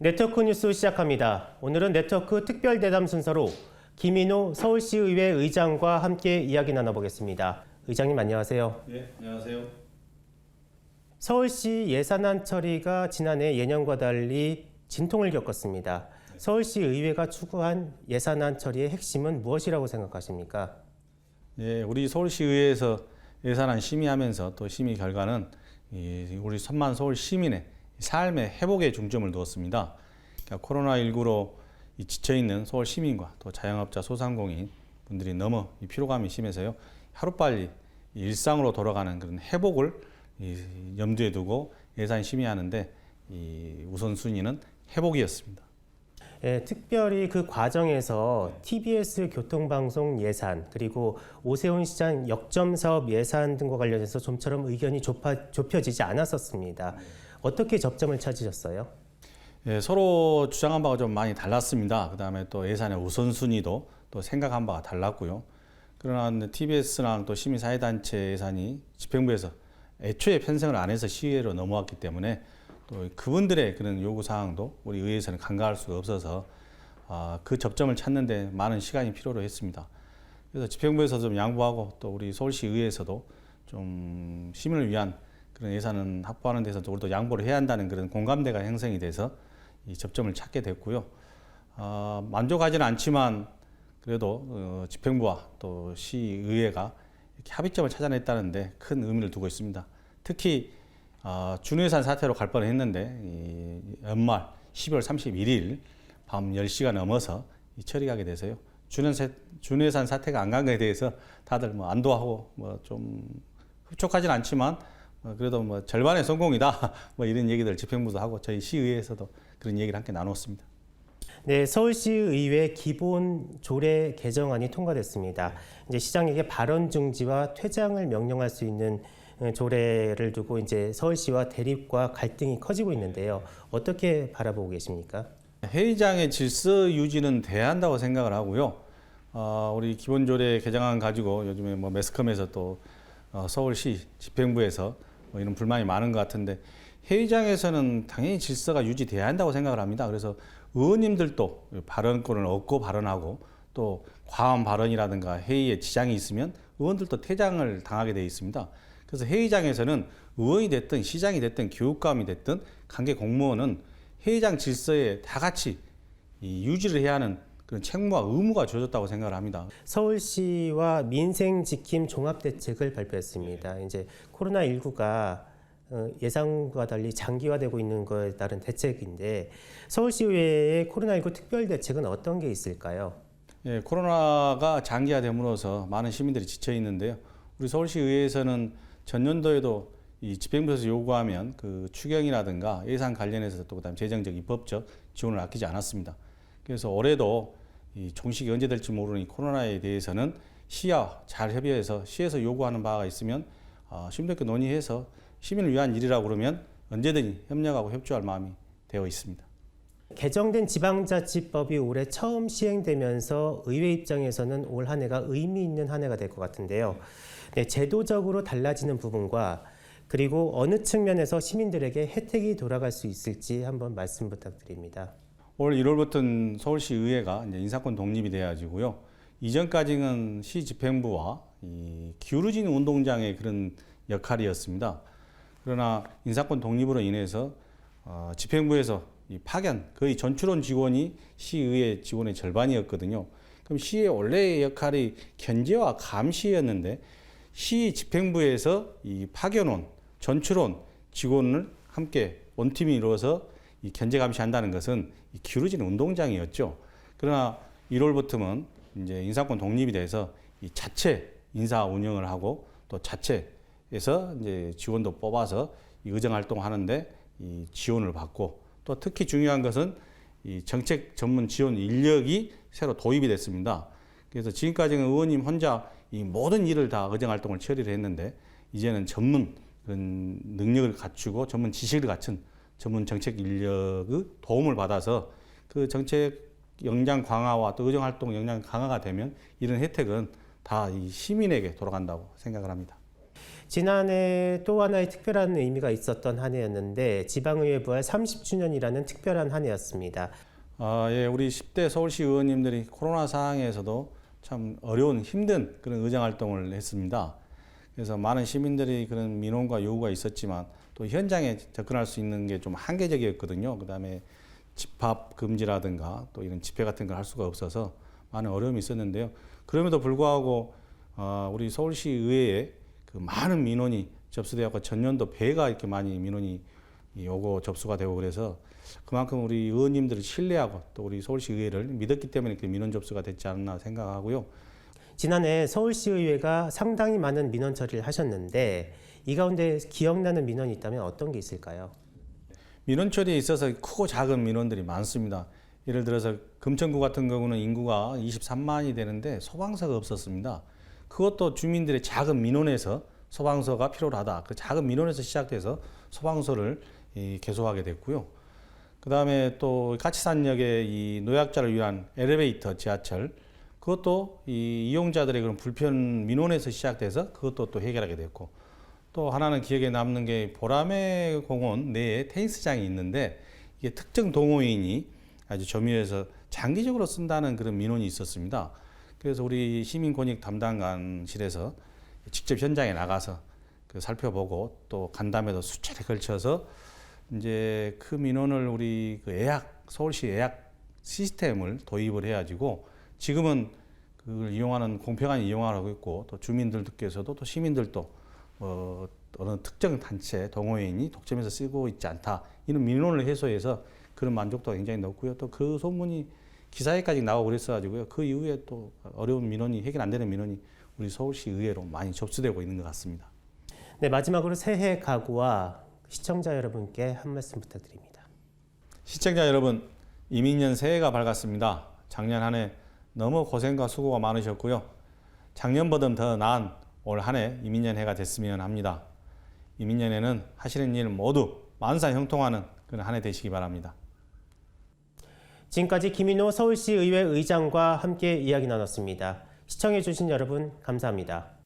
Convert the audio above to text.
네트워크 뉴스 시작합니다. 오늘은 네트워크 특별 대담 순서로 김인호 서울시의회 의장과 함께 이야기 나눠보겠습니다. 의장님 안녕하세요. 네, 안녕하세요. 서울시 예산안 처리가 지난해 예년과 달리 진통을 겪었습니다. 서울시 의회가 추구한 예산안 처리의 핵심은 무엇이라고 생각하십니까? 예, 우리 서울시의회에서 예산안 심의하면서 또 심의 결과는 우리 천만 서울 시민의 삶의 회복에 중점을 두었습니다. 그러니까 코로나19로 지쳐있는 서울 시민과 또 자영업자 소상공인 분들이 너무 피로감이 심해서요. 하루빨리 일상으로 돌아가는 그런 회복을 염두에 두고 예산 심의하는데 우선순위는 회복이었습니다. 예, 특별히 그 과정에서 TBS 교통방송 예산 그리고 오세훈 시장 역점 사업 예산 등과 관련해서 좀처럼 의견이 좁혀지지 않았었습니다. 어떻게 접점을 찾으셨어요? 예, 서로 주장한 바가 좀 많이 달랐습니다. 그 다음에 또 예산의 우선순위도 또 생각한 바가 달랐고요. 그러나 TBS랑 또 시민사회단체 예산이 집행부에서 애초에 편성을 안 해서 시의회로 넘어왔기 때문에 또 그분들의 그런 요구사항도 우리 의회에서는 간과할 수가 없어서 그 접점을 찾는데 많은 시간이 필요로 했습니다. 그래서 집행부에서 좀 양보하고 또 우리 서울시 의회에서도 좀 시민을 위한 그런 예산은 확보하는 데서 우리도 양보를 해야 한다는 그런 공감대가 형성이 돼서 이 접점을 찾게 됐고요. 만족하지는 않지만 그래도 집행부와 또 시의회가 이렇게 합의점을 찾아냈다는데 큰 의미를 두고 있습니다. 특히 준예산 사태로 갈 뻔했는데 연말 12월 31일 밤 10시가 넘어서 처리하게 돼서요. 준예산 사태가 안 간 거에 대해서 다들 안도하고 좀 흡족하지는 않지만 그래도 절반의 성공이다 이런 얘기들 집행부도 하고 저희 시의회에서도 그런 얘기를 함께 나눴습니다. 네, 서울시의회 기본 조례 개정안이 통과됐습니다. 이제 시장에게 발언 중지와 퇴장을 명령할 수 있는 조례를 두고 이제 서울시와 대립과 갈등이 커지고 있는데요. 어떻게 바라보고 계십니까? 회의장의 질서 유지는 돼야 한다고 생각을 하고요. 우리 기본 조례 개정안 가지고 요즘에 매스컴에서 또 서울시 집행부에서 이런 불만이 많은 것 같은데 회의장에서는 당연히 질서가 유지돼야 한다고 생각을 합니다. 그래서 의원님들도 발언권을 얻고 발언하고 또 과한 발언이라든가 회의에 지장이 있으면 의원들도 퇴장을 당하게 되어 있습니다. 그래서 회의장에서는 의원이 됐든 시장이 됐든 교육감이 됐든 관계 공무원은 회의장 질서에 다 같이 유지를 해야 하는 그런 책무와 의무가 주어졌다고 생각을 합니다. 서울시와 민생지킴 종합대책을 발표했습니다. 이제 코로나19가 예상과 달리 장기화되고 있는 것에 따른 대책인데 서울시의회의 코로나19 특별대책은 어떤 게 있을까요? 예, 코로나가 장기화됨으로써 많은 시민들이 지쳐 있는데요. 우리 서울시의회에서는 전년도에도 이 집행부에서 요구하면 그 추경이라든가 예산 관련해서 또 그다음 재정적 입법적 지원을 아끼지 않았습니다. 그래서 올해도 이 종식이 언제 될지 모르는 코로나에 대해서는 시와 잘 협의해서 시에서 요구하는 바가 있으면 시민들께 논의해서 시민을 위한 일이라고 그러면 언제든지 협력하고 협조할 마음이 되어 있습니다. 개정된 지방자치법이 올해 처음 시행되면서 의회 입장에서는 올 한 해가 의미 있는 한 해가 될 것 같은데요. 네, 제도적으로 달라지는 부분과 그리고 어느 측면에서 시민들에게 혜택이 돌아갈 수 있을지 한번 말씀 부탁드립니다. 올 1월부터는 서울시 의회가 이제 인사권 독립이 돼가지고요. 이전까지는 시 집행부와 이 기울어진 운동장의 그런 역할이었습니다. 그러나 인사권 독립으로 인해서 집행부에서 이 파견 거의 전출원 직원이 시의회 직원의 절반이었거든요. 그럼 시의 원래의 역할이 견제와 감시였는데 시 집행부에서 이 파견원, 전출원 직원을 함께 원팀이 이루어서 이 견제 감시한다는 것은 이 기울어진 운동장이었죠. 그러나 1월부터는 이제 인사권 독립이 돼서 이 자체 인사 운영을 하고 또 자체에서 이제 직원도 뽑아서 이 의정 활동하는데 이 지원을 받고 또 특히 중요한 것은 이 정책 전문 지원 인력이 새로 도입이 됐습니다. 그래서 지금까지는 의원님 혼자 이 모든 일을 다 의정 활동을 처리를 했는데 이제는 전문 그런 능력을 갖추고 전문 지식을 갖춘 전문 정책 인력의 도움을 받아서 그 정책 역량 강화와 또 의정 활동 역량 강화가 되면 이런 혜택은 다 이 시민에게 돌아간다고 생각을 합니다. 지난해 또 하나의 특별한 의미가 있었던 한 해였는데 지방의회 부활 30주년이라는 특별한 한 해였습니다. 예, 우리 10대 서울시 의원님들이 코로나 상황에서도 참 어려운 힘든 그런 의정 활동을 했습니다. 그래서 많은 시민들이 그런 민원과 요구가 있었지만 또 현장에 접근할 수 있는 게 좀 한계적이었거든요. 그다음에 집합 금지라든가 또 이런 집회 같은 걸 할 수가 없어서 많은 어려움이 있었는데요. 그럼에도 불구하고 우리 서울시 의회에 그 많은 민원이 접수되었고 전년도 배가 이렇게 많이 민원이 오고 접수가 되고 그래서 그만큼 우리 의원님들을 신뢰하고 또 우리 서울시 의회를 믿었기 때문에 이렇게 민원 접수가 됐지 않나 생각하고요. 지난해 서울시의회가 상당히 많은 민원 처리를 하셨는데 이 가운데 기억나는 민원이 있다면 어떤 게 있을까요? 민원 처리에 있어서 크고 작은 민원들이 많습니다. 예를 들어서 금천구 같은 경우는 인구가 23만이 되는데 소방서가 없었습니다. 그것도 주민들의 작은 민원에서 소방서가 필요하다. 그 작은 민원에서 시작돼서 소방서를 개소하게 됐고요. 그 다음에 또 가치산역의 이 노약자를 위한 엘리베이터 지하철, 그것도 이 이용자들의 그런 불편 민원에서 시작돼서 그것도 또 해결하게 됐고, 또 하나는 기억에 남는 게 보라매 공원 내에 테니스장이 있는데 이게 특정 동호인이 아주 점유해서 장기적으로 쓴다는 그런 민원이 있었습니다. 그래서 우리 시민권익 담당관실에서 직접 현장에 나가서 그 살펴보고 또 간담회도 수차례 걸쳐서 이제 그 민원을 우리 그 서울시 예약 시스템을 도입을 해가지고 지금은 그걸 이용하는 공평하게 이용하고 있고 또 주민들께서도 또 시민들도 어느 특정 단체 동호인이 독점해서 쓰고 있지 않다 이런 민원을 해소해서 그런 만족도가 굉장히 높고요. 또 그 소문이 기사에까지 나오고 그랬어가지고요. 그 이후에 또 어려운 민원이 해결 안 되는 민원이 우리 서울시 의회로 많이 접수되고 있는 것 같습니다. 네, 마지막으로 새해 각오와 시청자 여러분께 한 말씀 부탁드립니다. 시청자 여러분, 이민년 새해가 밝았습니다. 작년 한 해 너무 고생과 수고가 많으셨고요. 작년보다 더 나은 올 한 해 이민년 해가 됐으면 합니다. 이민년에는 하시는 일 모두 만사형통하는 그런 한 해 되시기 바랍니다. 지금까지 김인호 서울시 의회 의장과 함께 이야기 나눴습니다. 시청해주신 여러분 감사합니다.